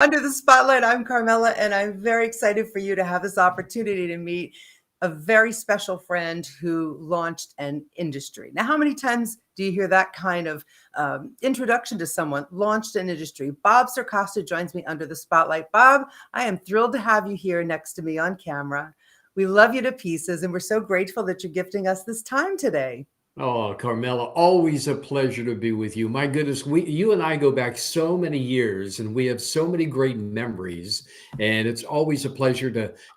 Under the Spotlight, I'm Carmela, and I'm very excited for you to have this opportunity to meet a very special friend who launched an industry. Now, how many times do you hear that kind of introduction to someone? Launched an industry. Bob Circosta joins me under the Spotlight. Bob, I am thrilled to have you here next to me on camera. We love you to pieces, and we're so grateful that you're gifting us this time today. Oh, Carmela, always a pleasure to be with you. My goodness, you and I go back so many years, and we have so many great memories. And it's always a pleasure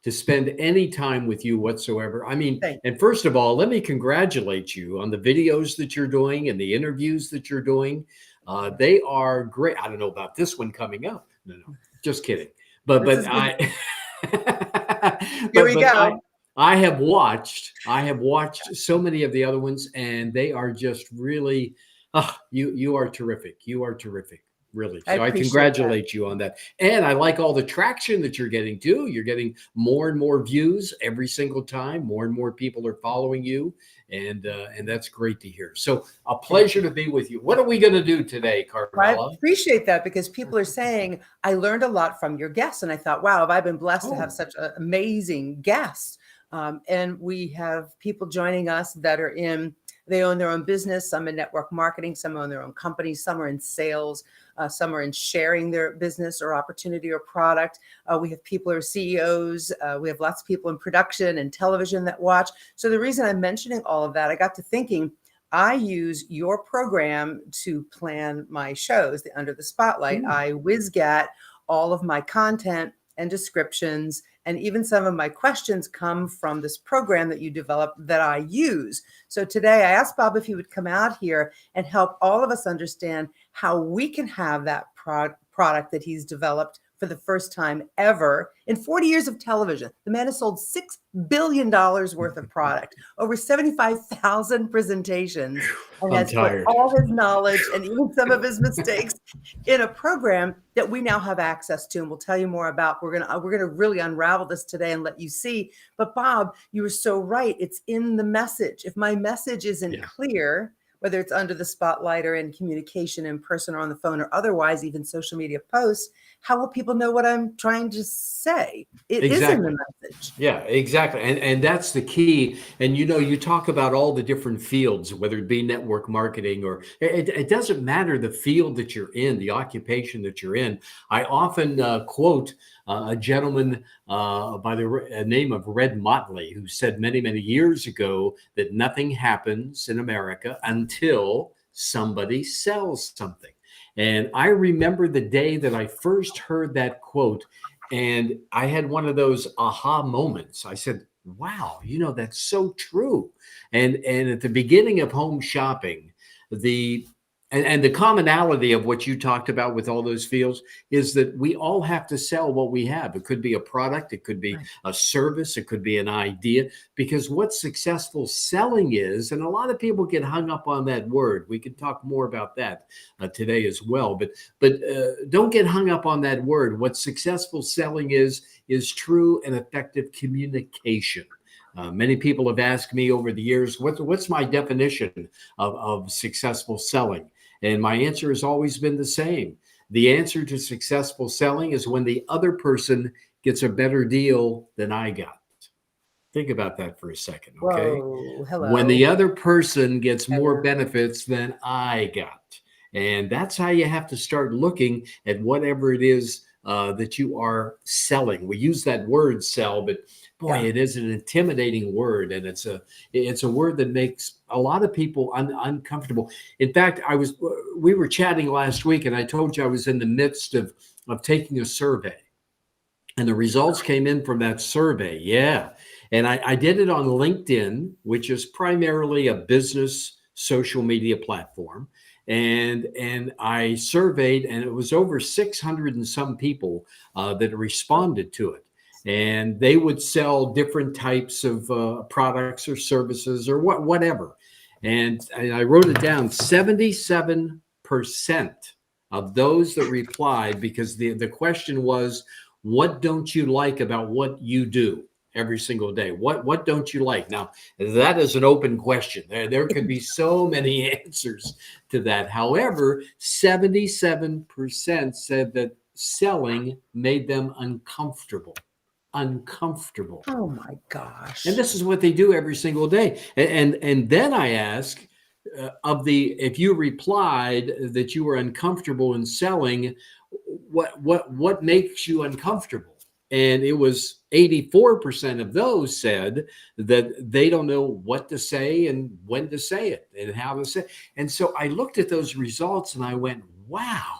to spend any time with you whatsoever. I mean, Thank and first of all, let me congratulate you on the videos that you're doing and the interviews that you're doing. They are great. I don't know about this one coming up. No, just kidding. But you. This but is good. I, Here we but go. I have watched so many of the other ones, and they are just really, you are terrific. You are terrific, really. I So I appreciate that. congratulate you on that. And I like all the traction that you're getting too. You're getting more and more views every single time. More and more people are following you, and that's great to hear. So a Thank pleasure you. to be with you. What are we going to do today, I Carmela? appreciate that because people are saying, I learned a lot from your guests. And I thought, wow, have I been blessed to have Oh, such an amazing guest? And we have people joining us that are they own their own business, some in network marketing, some own their own companies, some are in sales, some are in sharing their business or opportunity or product. We have people who are CEOs. We have lots of people in production and television that watch. So the reason I'm mentioning all of that, I got to thinking, I use your program to plan my shows, the Under the Spotlight. hmm, I WizGat all of my content and descriptions, and even some of my questions come from this program that you developed that I use. So today I asked Bob if he would come out here and help all of us understand how we can have that product that he's developed for the first time ever in 40 years of television. The man has sold $6 billion worth of product, over 75,000 presentations, and I'm has put tired. all his knowledge and even some of his mistakes in a program that we now have access to, and we'll tell you more about. We're gonna really unravel this today and let you see. But Bob, you were so right. It's in the message. If my message isn't Yeah. clear, whether it's under the spotlight or in communication in person or on the phone or otherwise, even social media posts, how will people know what I'm trying to say? It is in the Exactly. message. Yeah, exactly. And that's the key. And you talk about all the different fields, whether it be network marketing or it doesn't matter the field that you're in, the occupation that you're in. I often quote a gentleman by the name of Red Motley, who said many, many years ago that nothing happens in America until somebody sells something. And I remember the day that I first heard that quote, and I had one of those aha moments. I said, wow, that's so true. And at the beginning of home shopping, the and the commonality of what you talked about with all those fields is that we all have to sell what we have. It could be a product, it could be Right. a service, it could be an idea, because what successful selling is, and a lot of people get hung up on that word. We can talk more about that today as well. But don't get hung up on that word. What successful selling is true and effective communication. Many people have asked me over the years, what's my definition of successful selling? And my answer has always been the same. The answer to successful selling is when the other person gets a better deal than I got. Think about that for a second, okay? Whoa, When hello. the other person gets more Hello. benefits than I got. And that's how you have to start looking at whatever it is that you are selling. We use that word sell, but boy, Yeah. it is an intimidating word, and it's a word that makes a lot of people uncomfortable. In fact, we were chatting last week, and I told you I was in the midst of taking a survey, and the results came in from that survey. Yeah. And I did it on LinkedIn, which is primarily a business social media platform. And I surveyed, and it was over 600 and some people that responded to it. And they would sell different types of products or services or whatever. And I wrote it down, 77% of those that replied, because the question was, what don't you like about what you do every single day? What don't you like? Now, that is an open question. There could be so many answers to that. However, 77% said that selling made them uncomfortable. Uncomfortable. Oh my And gosh. this is what they do every single day. And then I ask, if you replied that you were uncomfortable in selling, what makes you uncomfortable? And it was 84% of those said that they don't know what to say and when to say it and how to say it. And so I looked at those results and I went, wow.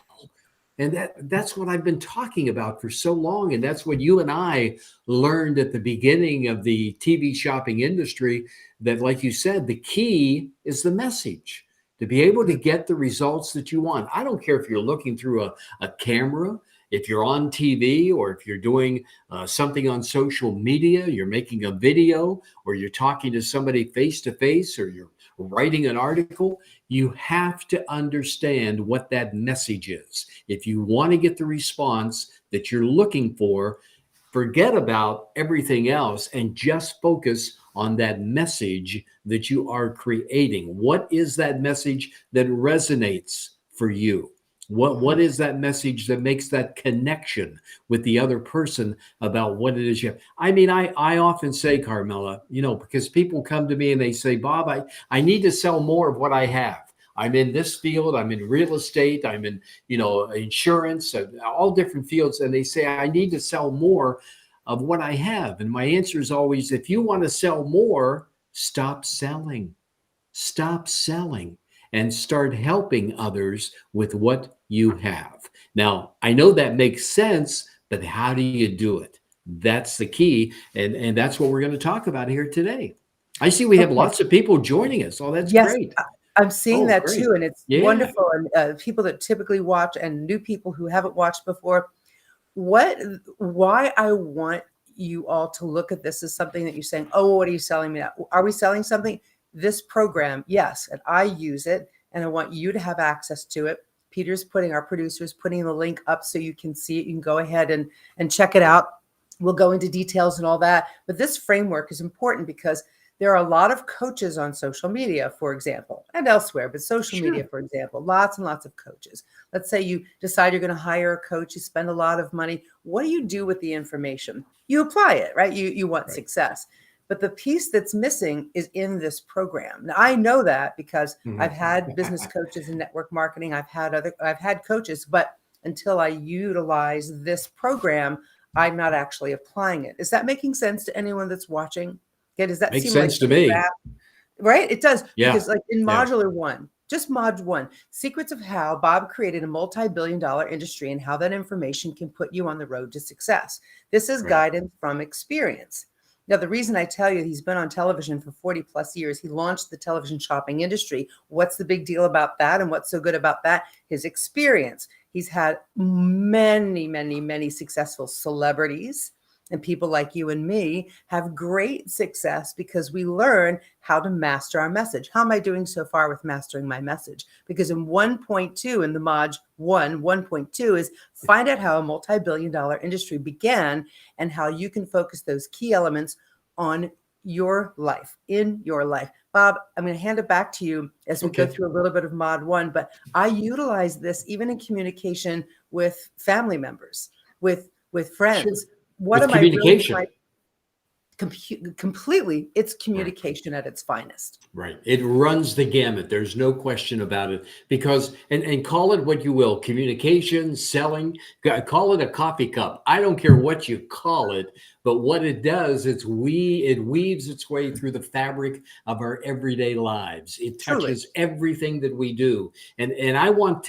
And that's what I've been talking about for so long. And that's what you and I learned at the beginning of the TV shopping industry, that, like you said, the key is the message. To be able to get the results that you want. I don't care if you're looking through a camera, if you're on TV, or if you're doing something on social media, you're making a video, or you're talking to somebody face to face, or you're writing an article. You have to understand what that message is. If you want to get the response that you're looking for, forget about everything else and just focus on that message that you are creating. What is that message that resonates for you? What is that message that makes that connection with the other person about what it is you have? I mean, I often say, Carmela, because people come to me and they say, Bob, I need to sell more of what I have. I'm in this field, I'm in real estate, I'm in, insurance, all different fields. And they say, I need to sell more of what I have. And my answer is always, if you want to sell more, stop selling. Stop selling and start helping others with what you have. Now, I know that makes sense, but how do you do it? That's the key. And that's what we're going to talk about here today. I see we have Okay. lots of people joining us. Oh, that's Yes, great. I'm seeing Oh, that great. too, and it's Yeah. wonderful. And people that typically watch and new people who haven't watched before, why I want you all to look at this as something that you're saying, oh, what are you selling me now? Are we selling something? This program, yes, and I use it, and I want you to have access to it. Our producer's putting the link up so you can see it. You can go ahead and check it out. We'll go into details and all that. But this framework is important because there are a lot of coaches on social media, for example, and elsewhere, but social media, Sure. for example, lots and lots of coaches. Let's say you decide you're going to hire a coach, you spend a lot of money. What do you do with the information? You apply it, right? You want Right. success. But the piece that's missing is in this program. Now, I know that because I've had business coaches in network marketing. I've had coaches, but until I utilize this program, I'm not actually applying it. Is that making sense to anyone that's watching? Okay, does that Makes seem like sense to some me. graph? Right? It does, Yeah. because like in Yeah. modular one, just mod one, secrets of how Bob created a multi-billion-dollar industry and how that information can put you on the road to success. This is Right. guidance from experience. Now, the reason I tell you he's been on television for 40 plus years, he launched the television shopping industry. What's the big deal about that? And what's so good about that? His experience. He's had many, many, many successful celebrities, and people like you and me have great success because we learn how to master our message. How am I doing so far with mastering my message? Because in 1.2, in the mod 1.2 is find out how a multi-billion-dollar industry began and how you can focus those key elements on your life, in your life. Bob, I'm going to hand it back to you as we go Okay. through a little bit of mod one, but I utilize this even in communication with family members, with Sure. friends. What With am I really communication. trying? Completely, it's Right. communication at its finest. Right. It runs the gamut. There's no question about it. Because, and call it what you will, communication, selling, call it a coffee cup. I don't care what you call it, but what it does, it weaves its way through the fabric of our everyday lives. It Truly. touches everything that we do. And I want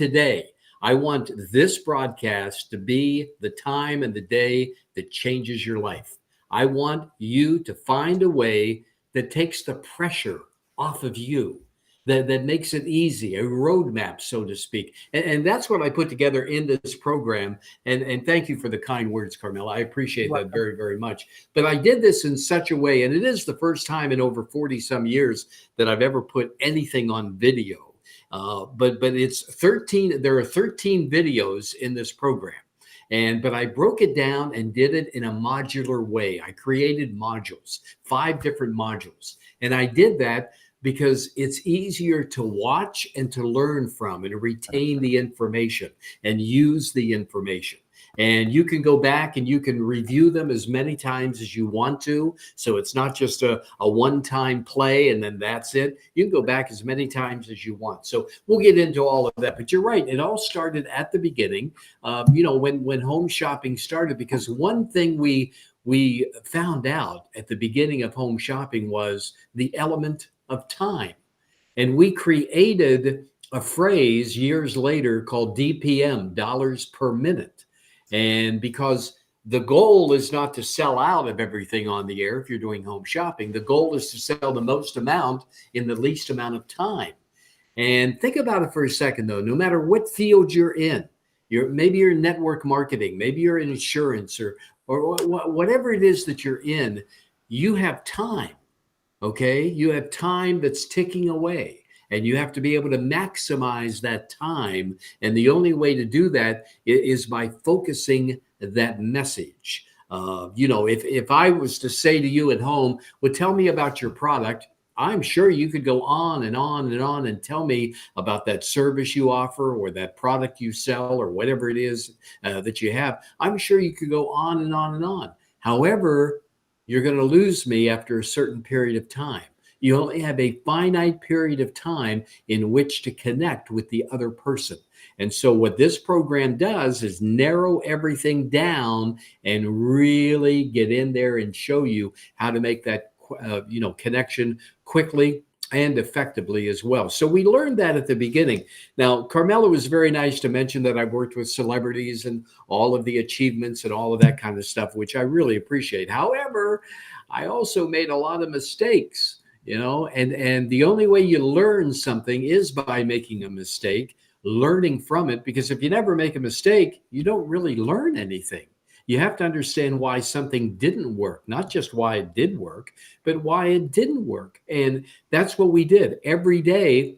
this broadcast to be the time and the day that changes your life. I want you to find a way that takes the pressure off of you, that makes it easy, a roadmap, so to speak. And that's what I put together in this program. And thank you for the kind words, Carmela. I appreciate that Welcome. very, very much. But I did this in such a way, and it is the first time in over 40 some years that I've ever put anything on video. But it's 13, there are 13 videos in this program. But I broke it down and did it in a modular way. I created modules, 5 different modules. And I did that because it's easier to watch and to learn from and to retain the information and use the information. And you can go back and you can review them as many times as you want to. So it's not just a one-time play and then that's it. You can go back as many times as you want. So we'll get into all of that. But you're right. It all started at the beginning, when home shopping started, because one thing we found out at the beginning of home shopping was the element of time. And we created a phrase years later called DPM, dollars per minute. And because the goal is not to sell out of everything on the air if you're doing home shopping, the goal is to sell the most amount in the least amount of time. And think about it for a second, though. No matter what field you're in, maybe you're in network marketing, maybe you're in insurance, or whatever it is that you're in, you have time. Okay, you have time that's ticking away, and you have to be able to maximize that time. And the only way to do that is by focusing that message. If I was to say to you at home, well, tell me about your product, I'm sure you could go on and on and on and tell me about that service you offer or that product you sell or whatever it is that you have. I'm sure you could go on and on and on. However, you're going to lose me after a certain period of time. You only have a finite period of time in which to connect with the other person. And so what this program does is narrow everything down and really get in there and show you how to make that connection quickly and effectively as well. So we learned that at the beginning. Now, Carmela was very nice to mention that I've worked with celebrities and all of the achievements and all of that kind of stuff, which I really appreciate. However, I also made a lot of mistakes, and the only way you learn something is by making a mistake, learning from it, because if you never make a mistake, you don't really learn anything. You have to understand why something didn't work, not just why it did work, but why it didn't work. And that's what we did. Every day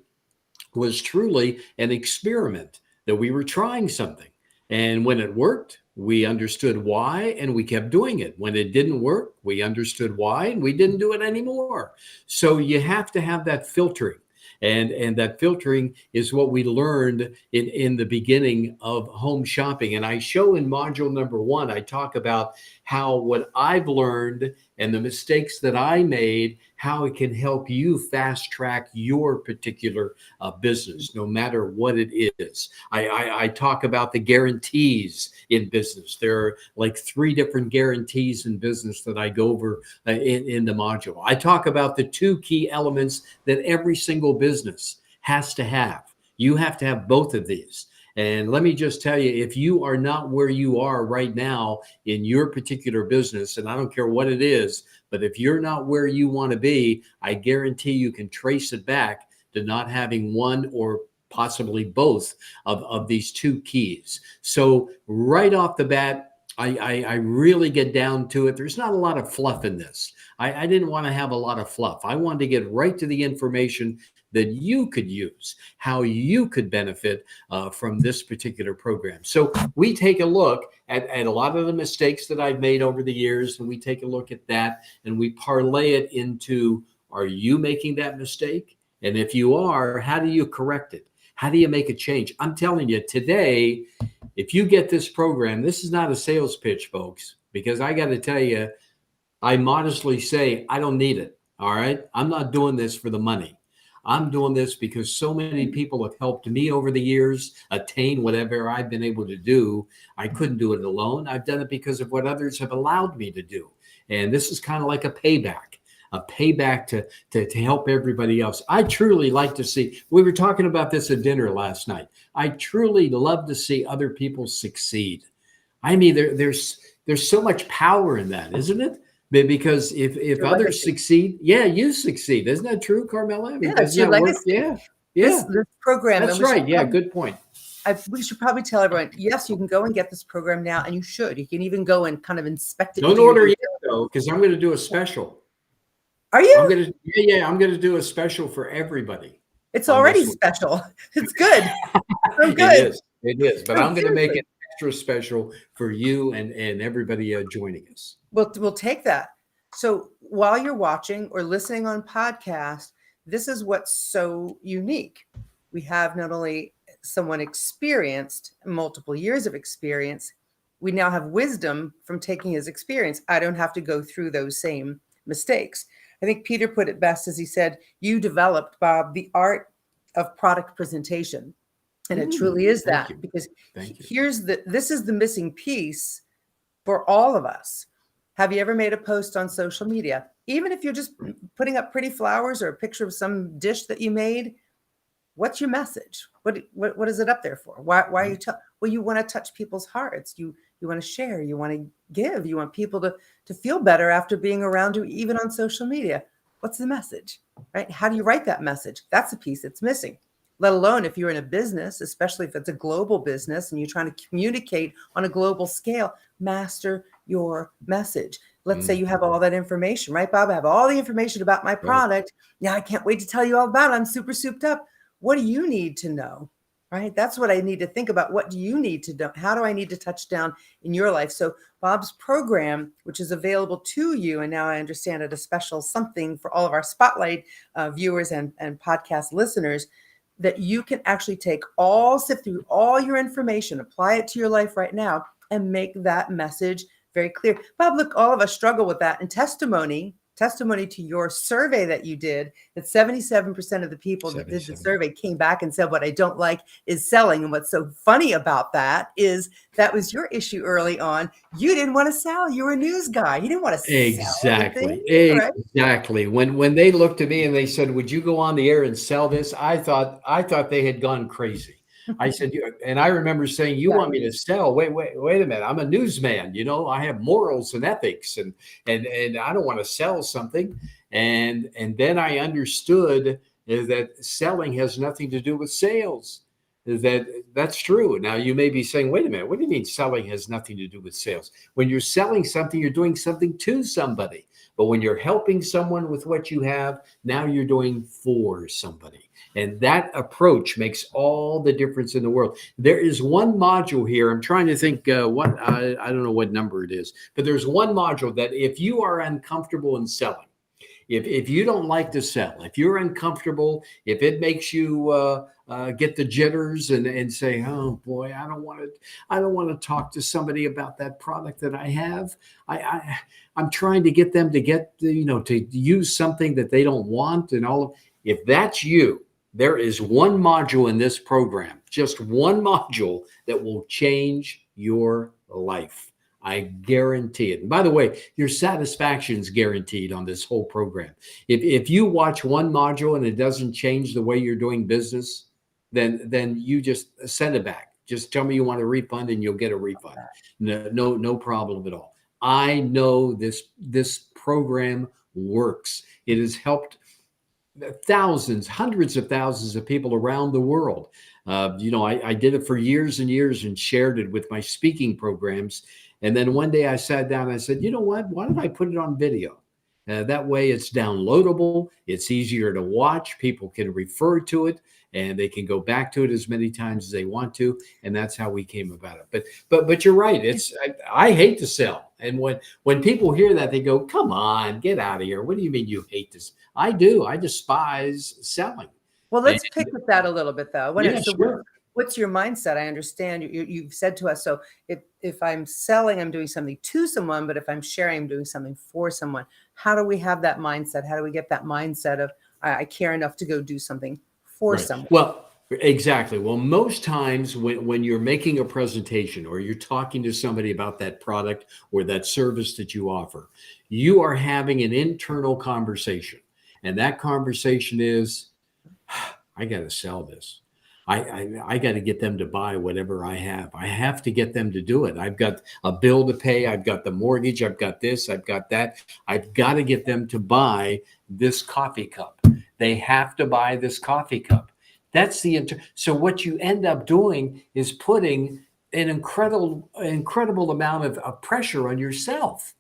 was truly an experiment that we were trying something. And when it worked, we understood why and we kept doing it. When it didn't work, we understood why and we didn't do it anymore. So you have to have that filtering. And that filtering is what we learned in the beginning of home shopping. And I show in module number 1, I talk about how what I've learned and the mistakes that I made, how it can help you fast track your particular business, no matter what it is. I talk about the guarantees in business. There are like 3 different guarantees in business that I go over in the module. I talk about the 2 key elements that every single business has to have. You have to have both of these. And let me just tell you, if you are not where you are right now in your particular business, and I don't care what it is, but if you're not where you want to be, I guarantee you can trace it back to not having one or possibly both of these 2 keys. So right off the bat, I really get down to it. There's not a lot of fluff in this. I didn't want to have a lot of fluff. I wanted to get right to the information that you could use, how you could benefit from this particular program. So we take a look at a lot of the mistakes that I've made over the years, and we take a look at that and we parlay it into, are you making that mistake? And if you are, how do you correct it? How do you make a change? I'm telling you today, if you get this program, this is not a sales pitch, folks, because I got to tell you, I modestly say I don't need it. All right. I'm not doing this for the money. I'm doing this because so many people have helped me over the years attain whatever I've been able to do. I couldn't do it alone. I've done it because of what others have allowed me to do. And this is kind of like a payback to help everybody else. I truly like to see, we were talking about this at dinner last night. I truly love to see other people succeed. I mean, there's so much power in that, isn't it? Because if others succeed, yeah, you succeed. Isn't that true, Carmela? I mean, Yeah, it's your doesn't that work? legacy. Yeah. This program. That's right. Yeah, good point. We should probably tell everyone, yes, you can go and get this program now, and you should. You can even go and kind of inspect it. Don't order yet, though, because I'm going to do a special. Are you? I'm going to do a special for everybody. It's already special. It's good. So good. It is. But I'm going to make it extra special for you and everybody joining us. We'll take that. So while you're watching or listening on podcast, this is what's so unique. We have not only someone experienced, multiple years of experience, we now have wisdom from taking his experience. I don't have to go through those same mistakes. I think Peter put it best as he said, you developed, Bob, the art of product presentation. And it truly is Thank that, you. because Thank you. this is the missing piece for all of us. Have you ever made a post on social media? Even if you're just putting up pretty flowers or a picture of some dish that you made, what's your message? What is it up there for? Why are you well, you want to touch people's hearts. You want to share, you want to give, you want people to feel better after being around you, even on social media. What's the message? Right? How do you write that message? That's a piece that's missing. Let alone if you're in a business, especially if it's a global business and you're trying to communicate on a global scale, master your message. Let's say you have all that information, right, Bob? I have all the information about my product. Now I can't wait to tell you all about it. I'm super souped up. What do you need to know? Right? That's what I need to think about. What do you need to know? How do I need to touch down in your life? So Bob's program, which is available to you, and now I understand at a special something for all of our Spotlight viewers and podcast listeners, that you can actually sift through all your information, apply it to your life right now, and make that message very clear. Bob, look, all of us struggle with that. And testimony to your survey that you did, that 77% of the people that did the survey came back and said, what I don't like is selling. And what's so funny about that is that was your issue early on. You didn't want to sell. You were a news guy. You didn't want to sell anything. Exactly. When they looked at me and they said, "Would you go on the air and sell this?" I thought they had gone crazy. I said, and I remember saying, "You want me to sell? Wait a minute. I'm a newsman. I have morals and ethics, and I don't want to sell something." And then I understood that selling has nothing to do with sales. That's true. Now you may be saying, "Wait a minute. What do you mean selling has nothing to do with sales?" When you're selling something, you're doing something to somebody. But when you're helping someone with what you have, now you're doing for somebody. And that approach makes all the difference in the world. There is one module here. I'm trying to think what I don't know what number it is, but there's one module that if you are uncomfortable in selling, if you don't like to sell, if you're uncomfortable, if it makes you get the jitters and say, "Oh boy, I don't want to talk to somebody about that product that I have. I'm trying to get them to to use something that they don't want and all of." If that's you, there is one module in this program, just one module that will change your life. I guarantee it. And by the way, your satisfaction is guaranteed on this whole program. If you watch one module and it doesn't change the way you're doing business, then you just send it back. Just tell me you want a refund and you'll get a refund. No problem at all. I know this program works. It has helped thousands, hundreds of thousands of people around the world. I did it for years and years and shared it with my speaking programs. And then one day I sat down and I said, you know what? Why don't I put it on video? That way it's downloadable. It's easier to watch. People can refer to it and they can go back to it as many times as they want to. And that's how we came about it. But you're right. I hate to sell. And when people hear that, they go, "Come on, get out of here. What do you mean you hate this?" I do. I despise selling. Well, let's pick with that a little bit, though. Sure. What's your mindset? I understand you've said to us, so if I'm selling, I'm doing something to someone, but if I'm sharing, I'm doing something for someone. How do we have that mindset? How do we get that mindset of I care enough to go do something for someone? Well, exactly. Well, most times when you're making a presentation or you're talking to somebody about that product or that service that you offer, you are having an internal conversation. And that conversation is, I got to sell this. I got to get them to buy whatever I have. I have to get them to do it. I've got a bill to pay. I've got the mortgage. I've got this. I've got that. I've got to get them to buy this coffee cup. They have to buy this coffee cup. That's so what you end up doing is putting an incredible amount of pressure on yourself.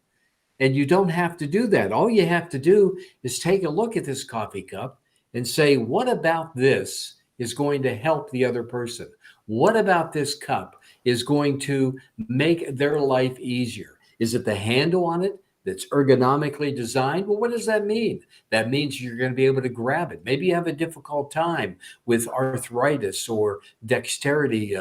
And you don't have to do that. All you have to do is take a look at this coffee cup and say, what about this is going to help the other person? What about this cup is going to make their life easier? Is it the handle on it? that's ergonomically designed. Well, what does that mean? That means you're going to be able to grab it. Maybe you have a difficult time with arthritis or dexterity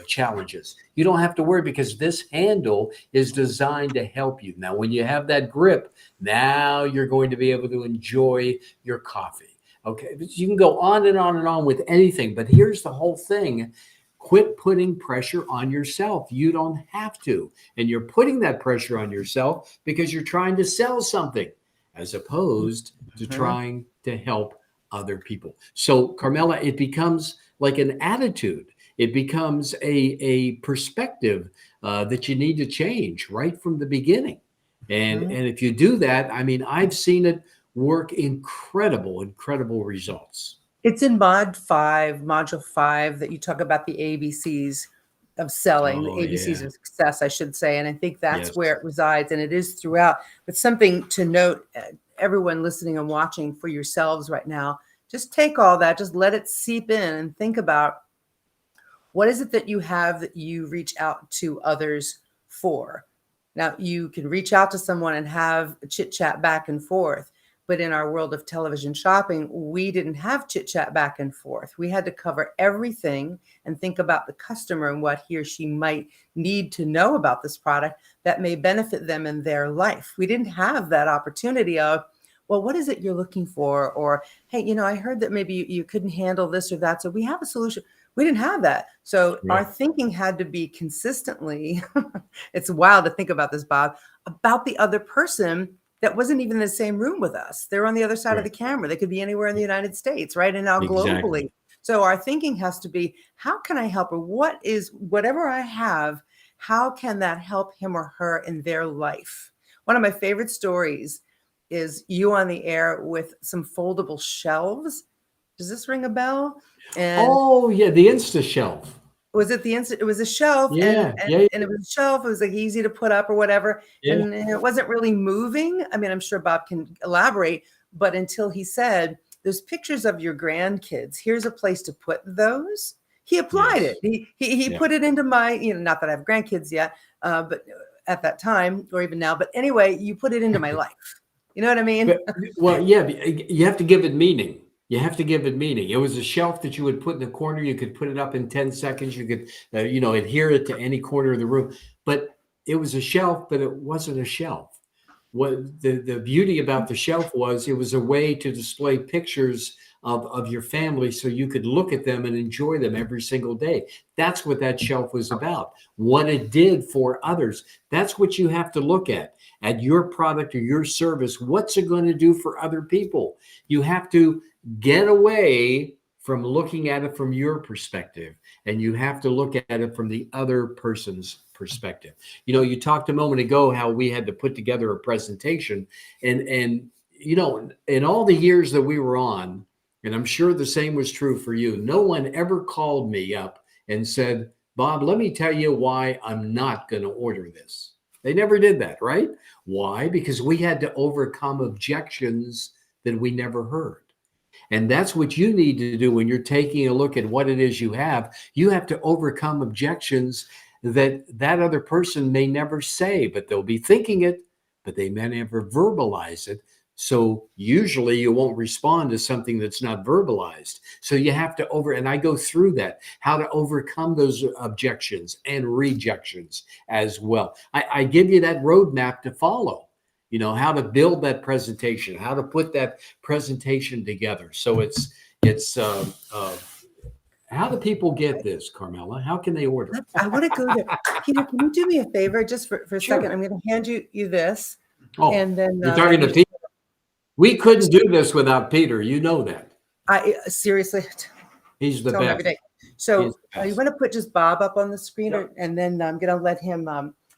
challenges. You don't have to worry because this handle is designed to help you. Now, when you have that grip, now you're going to be able to enjoy your coffee. Okay, you can go on and on and on with anything, but here's the whole thing. Quit putting pressure on yourself. You don't have to. And you're putting that pressure on yourself because you're trying to sell something as opposed to trying to help other people. So, Carmela, it becomes like an attitude. It becomes a perspective that you need to change right from the beginning. And if you do that, I mean, I've seen it work incredible results. It's in module 5, that you talk about the ABCs of selling, the Oh, ABCs yeah. of success, I should say. And I think that's Yes. where it resides, and it is throughout. But something to note, everyone listening and watching, for yourselves right now, just take all that, just let it seep in and think about, what is it that you have that you reach out to others for? Now, you can reach out to someone and have a chit chat back and forth. But in our world of television shopping, we didn't have chit chat back and forth. We had to cover everything and think about the customer and what he or she might need to know about this product that may benefit them in their life. We didn't have that opportunity of, well, what is it you're looking for? Or, hey, I heard that maybe you couldn't handle this or that, so we have a solution. We didn't have that. So our thinking had to be consistently, it's wild to think about this, Bob, about the other person that wasn't even in the same room with us. They're on the other side of the camera. They could be anywhere in the United States, right? And now globally. So our thinking has to be, how can I help her? Whatever I have, how can that help him or her in their life? One of my favorite stories is you on the air with some foldable shelves. Does this ring a bell? And Oh, yeah, the Insta shelf. was it the instant? It was a shelf, and Yeah, and yeah, and it was a shelf. It was like easy to put up or whatever, yeah. and it wasn't really moving. I mean, I'm sure Bob can elaborate, but until he said, "There's pictures of your grandkids. Here's a place to put those." He applied it. Yes. He Yeah. put it into my, not that I have grandkids yet, but at that time or even now. But anyway, you put it into my life. You know what I mean? But, well, yeah, you have to give it meaning. You have to give it meaning. It was a shelf that you would put in the corner. You could put it up in 10 seconds. You could, adhere it to any corner of the room. But it was a shelf, but it wasn't a shelf. What the beauty about the shelf was, it was a way to display pictures of your family so you could look at them and enjoy them every single day. That's what that shelf was about. What it did for others. That's what you have to look at your product or your service. What's it going to do for other people? You have to get away from looking at it from your perspective, and you have to look at it from the other person's perspective. You talked a moment ago how we had to put together a presentation, and in all the years that we were on, and I'm sure the same was true for you, no one ever called me up and said, "Bob, let me tell you why I'm not going to order this." They never did that, right? Why? Because we had to overcome objections that we never heard. And that's what you need to do when you're taking a look at what it is you have. You have to overcome objections that other person may never say, but they'll be thinking it, but they may never verbalize it. So usually you won't respond to something that's not verbalized. So you have to and I go through that, how to overcome those objections and rejections as well. I give you that roadmap to follow, how to build that presentation, how to put that presentation together. So it's how do people get this, Carmela? How can they order? I want to go there. Peter, can you do me a favor just for a second? Sure. I'm going to hand you this, Oh, and then you're talking to Peter. We couldn't do this without Peter. You know that. I seriously He's the tell him every best. day. So He's the you best. want to put just Bob up on the screen, Yep. and then I'm going to let him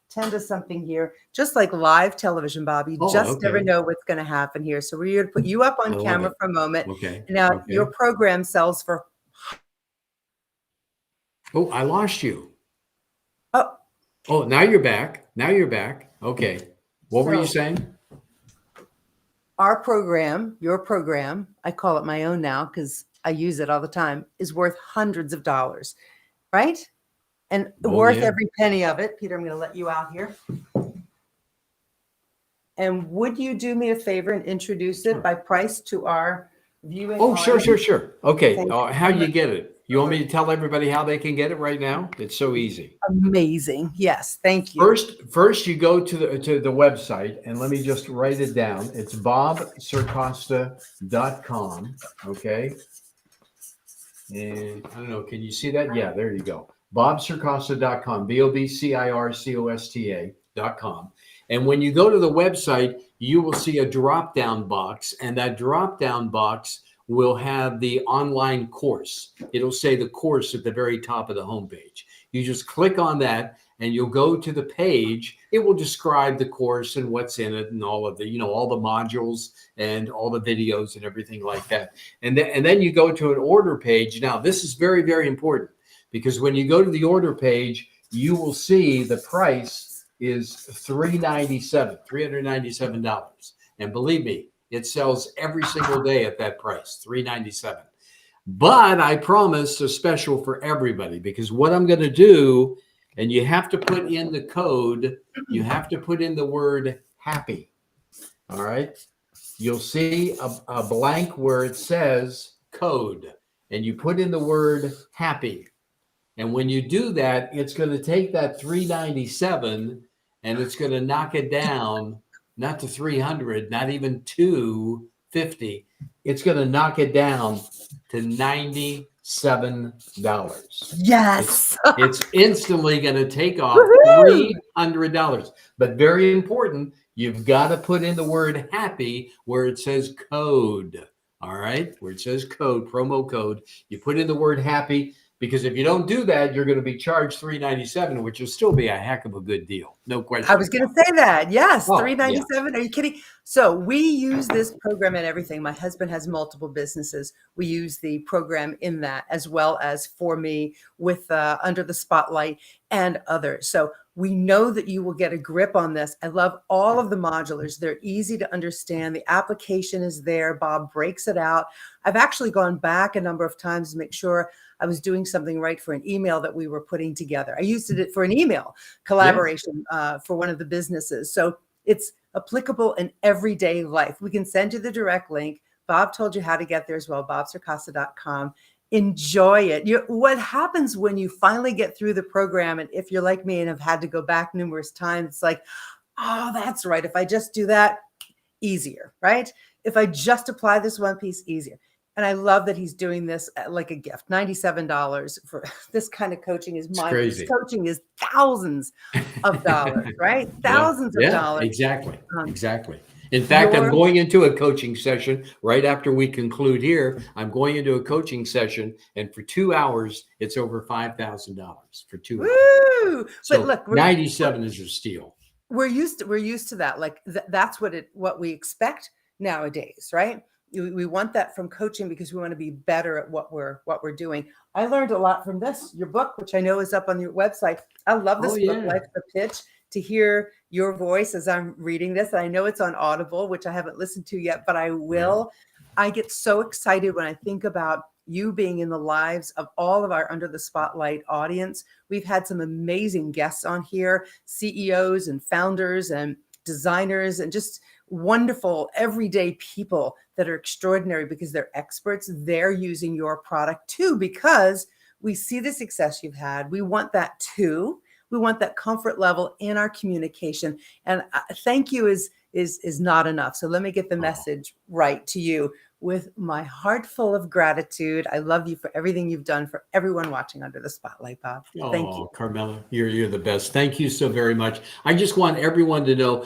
tend to something here, just like live television, Bob. You Oh, just never okay. know what's going to happen here. So we're going to put you up I on love camera it. for a moment. Okay. Now Okay. your program sells for. Oh, I lost you. Oh, Oh, now you're back. Now you're back. Okay. What were you saying? our program, your program, I call it my own now because I use it all the time, is worth hundreds of dollars, right? And Oh, worth yeah. every penny of it. Peter, I'm going to let you out here. And would you do me a favor and introduce it by price to our viewing Oh, sure, audience? sure, sure. Okay. Thank you How so do you much. get it? You want me to tell everybody how they can get it right now? It's so easy. Amazing. Yes, thank you. First you go to the website, and let me just write it down. It's bobcircosta.com. Okay. And I don't know, can you see that? Yeah, there you go. bobcircosta.com, bobcircosta.com. And when you go to the website, you will see a drop-down box, and that drop-down box will have the online course. It'll say the course at the very top of the homepage. You just click on that, and you'll go to the page. It will describe the course and what's in it and all of the, all the modules and all the videos and everything like that. And then you go to an order page. Now, this is very, very important, because when you go to the order page, you will see the price is $397. And believe me, it sells every single day at that price, $397. But I promised a special for everybody, because what I'm going to do, and you have to put in the code, you have to put in the word happy. All right. You'll see a blank where it says code, and you put in the word happy. And when you do that, it's going to take that 397 and it's going to knock it down, not to 300, not even 250. It's going to knock it down to $97. Yes. It's instantly going to take off Woohoo! $300. But very important, you've got to put in the word happy where it says code. All right. Where it says code, promo code. You put in the word happy, because if you don't do that, you're going to be charged $397, which will still be a heck of a good deal. No question. I was going to say that. Yes, Oh, yeah. $397. Are you kidding? So we use this program and everything. My husband has multiple businesses. We use the program in that, as well as for me with Under the Spotlight and others. So we know that you will get a grip on this. I love all of the modulars. They're easy to understand. The application is there. Bob breaks it out. I've actually gone back a number of times to make sure I was doing something right for an email that we were putting together. I used it for an email collaboration for one of the businesses. So it's applicable in everyday life. We can send you the direct link. Bob told you how to get there as well, bobcircosta.com. Enjoy it. What happens when you finally get through the program, and if you're like me and have had to go back numerous times, it's like, oh, that's right. If I just do that, easier, right? If I just apply this one piece, easier. And I love that he's doing this like a gift. $97 for this kind of coaching is mine. This coaching is thousands of dollars, right? Thousands of dollars. Exactly. Exactly. In fact, I'm going into a coaching session right after we conclude here. I'm going into a coaching session, and for 2 hours, it's over $5,000 for 2 hours. Woo! So but look, 97 is your steal. We're used to that. Like that's what we expect nowadays, right? We want that from coaching because we want to be better at what we're doing. I learned a lot from your book, which I know is up on your website. I love this book, Life's a Pitch, to hear your voice as I'm reading this. I know it's on Audible, which I haven't listened to yet, but I will. I get so excited when I think about you being in the lives of all of our Under the Spotlight audience. We've had some amazing guests on here, CEOs and founders and designers and just wonderful everyday people that are extraordinary because they're experts. They're using your product too, because we see the success you've had. We want that too. We want that comfort level in our communication. And thank you is not enough. So let me get the message right to you with my heart full of gratitude. I love you for everything you've done for everyone watching Under the Spotlight, Bob. Thank you. Carmela, you're the best. Thank you so very much. I just want everyone to know,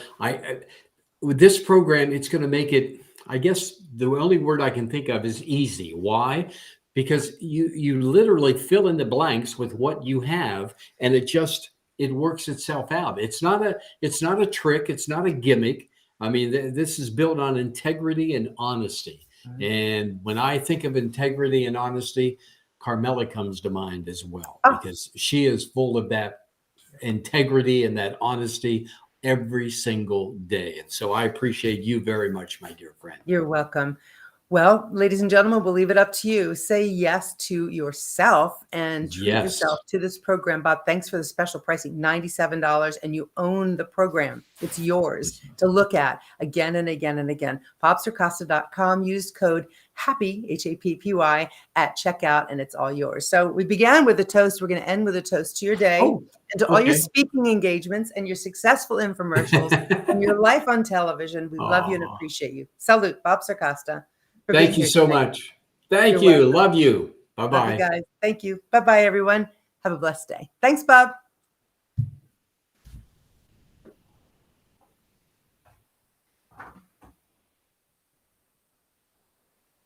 with this program, it's going to make it, I guess the only word I can think of is easy. Why? Because you literally fill in the blanks with what you have, and it works itself out. It's not a trick. It's not a gimmick. I mean, this is built on integrity and honesty. And when I think of integrity and honesty, Carmela comes to mind as well, because she is full of that integrity and that honesty every single day. And so I appreciate you very much, my dear friend. You're welcome. Well, ladies and gentlemen, we'll leave it up to you. Say yes to yourself and treat Yes. yourself to this program. Bob, thanks for the special pricing, $97, and you own the program. It's yours to look at again and again and again. BobCircosta.com, use code HAPPY, HAPPY, at checkout, and it's all yours. So we began with a toast. We're going to end with a toast to your day Oh, and to all your okay. speaking engagements and your successful infomercials and your life on television. We love you and Aw. appreciate you. Salute, Bob Circosta, for being Thank you here so today. much. Thank You're welcome. you. Love you. Love you Bye-bye. guys. Thank you. Bye-bye, everyone. Have a blessed day. Thanks, Bob.